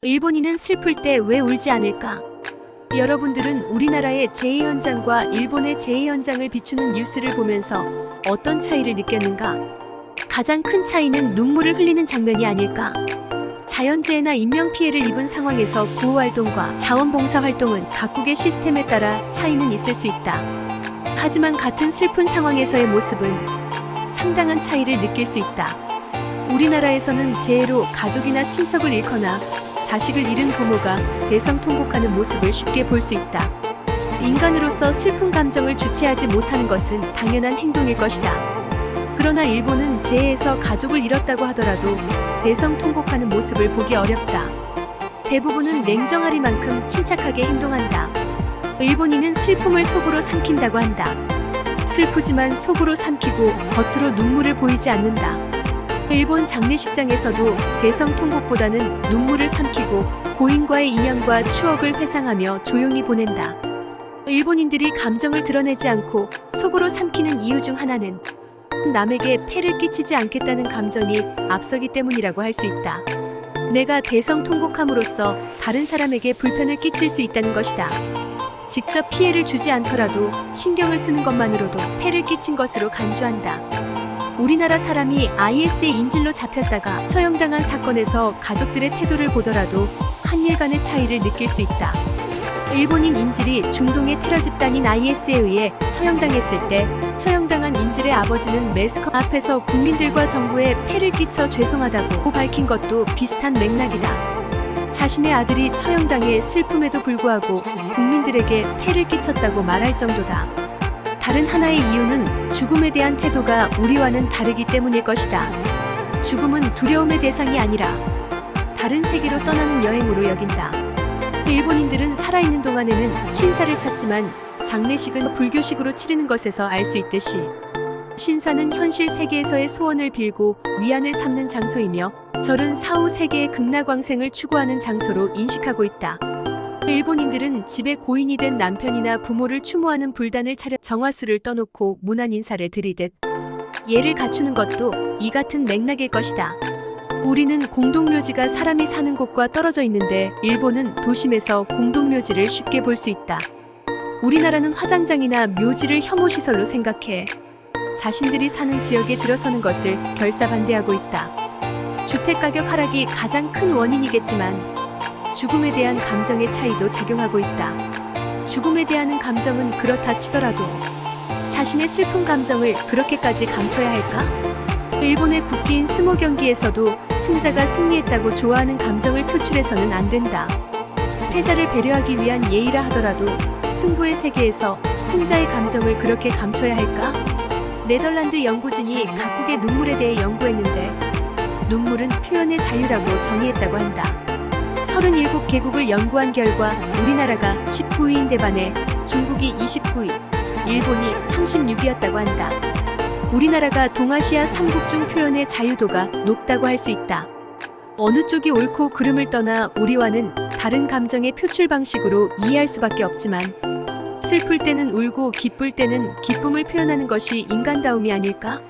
일본인은 슬플 때 왜 울지 않을까? 여러분들은 우리나라의 재해 현장과 일본의 재해 현장을 비추는 뉴스를 보면서 어떤 차이를 느꼈는가? 가장 큰 차이는 눈물을 흘리는 장면이 아닐까? 자연재해나 인명피해를 입은 상황에서 구호활동과 자원봉사활동은 각국의 시스템에 따라 차이는 있을 수 있다. 하지만 같은 슬픈 상황에서의 모습은 상당한 차이를 느낄 수 있다. 우리나라에서는 재해로 가족이나 친척을 잃거나 자식을 잃은 부모가 대성통곡하는 모습을 쉽게 볼 수 있다. 인간으로서 슬픈 감정을 주체하지 못하는 것은 당연한 행동일 것이다. 그러나 일본은 재해에서 가족을 잃었다고 하더라도 대성통곡하는 모습을 보기 어렵다. 대부분은 냉정하리만큼 침착하게 행동한다. 일본인은 슬픔을 속으로 삼킨다고 한다. 슬프지만 속으로 삼키고 겉으로 눈물을 보이지 않는다. 일본 장례식장에서도 대성통곡보다는 눈물을 삼키고 고인과의 인연과 추억을 회상하며 조용히 보낸다. 일본인들이 감정을 드러내지 않고 속으로 삼키는 이유 중 하나는 남에게 폐를 끼치지 않겠다는 감정이 앞서기 때문이라고 할 수 있다. 내가 대성통곡함으로써 다른 사람에게 불편을 끼칠 수 있다는 것이다. 직접 피해를 주지 않더라도 신경을 쓰는 것만으로도 폐를 끼친 것으로 간주한다. 우리나라 사람이 IS의 인질로 잡혔다가 처형당한 사건에서 가족들의 태도를 보더라도 한일간의 차이를 느낄 수 있다. 일본인 인질이 중동의 테러 집단인 IS에 의해 처형당했을 때 처형당한 인질의 아버지는 매스컴 앞에서 국민들과 정부에 폐를 끼쳐 죄송하다고 밝힌 것도 비슷한 맥락이다. 자신의 아들이 처형당해 슬픔에도 불구하고 국민들에게 폐를 끼쳤다고 말할 정도다. 다른 하나의 이유는 죽음에 대한 태도가 우리와는 다르기 때문일 것이다. 죽음은 두려움의 대상이 아니라 다른 세계로 떠나는 여행으로 여긴다. 일본인들은 살아있는 동안에는 신사를 찾지만 장례식은 불교식으로 치르는 것에서 알 수 있듯이 신사는 현실 세계에서의 소원을 빌고 위안을 삼는 장소이며 절은 사후 세계의 극락왕생을 추구하는 장소로 인식하고 있다. 일본인들은 집에 고인이 된 남편이나 부모를 추모하는 불단을 차려 정화수를 떠놓고 문안 인사를 드리듯 예를 갖추는 것도 이 같은 맥락일 것이다. 우리는 공동묘지가 사람이 사는 곳과 떨어져 있는데 일본은 도심에서 공동묘지를 쉽게 볼 수 있다. 우리나라는 화장장이나 묘지를 혐오시설로 생각해 자신들이 사는 지역에 들어서는 것을 결사반대하고 있다. 주택가격 하락이 가장 큰 원인이겠지만 죽음에 대한 감정의 차이도 작용하고 있다. 죽음에 대한 감정은 그렇다 치더라도 자신의 슬픈 감정을 그렇게까지 감춰야 할까? 일본의 국기인 스모 경기에서도 승자가 승리했다고 좋아하는 감정을 표출해서는 안 된다. 패자를 배려하기 위한 예의라 하더라도 승부의 세계에서 승자의 감정을 그렇게 감춰야 할까? 네덜란드 연구진이 각국의 눈물에 대해 연구했는데 눈물은 표현의 자유라고 정의했다고 한다. 37개국을 연구한 결과 우리나라가 19위인데 반해 중국이 29위, 일본이 36위였다고 한다. 우리나라가 동아시아 3국 중 표현의 자유도가 높다고 할 수 있다. 어느 쪽이 옳고 그름을 떠나 우리와는 다른 감정의 표출 방식으로 이해할 수밖에 없지만 슬플 때는 울고 기쁠 때는 기쁨을 표현하는 것이 인간다움이 아닐까?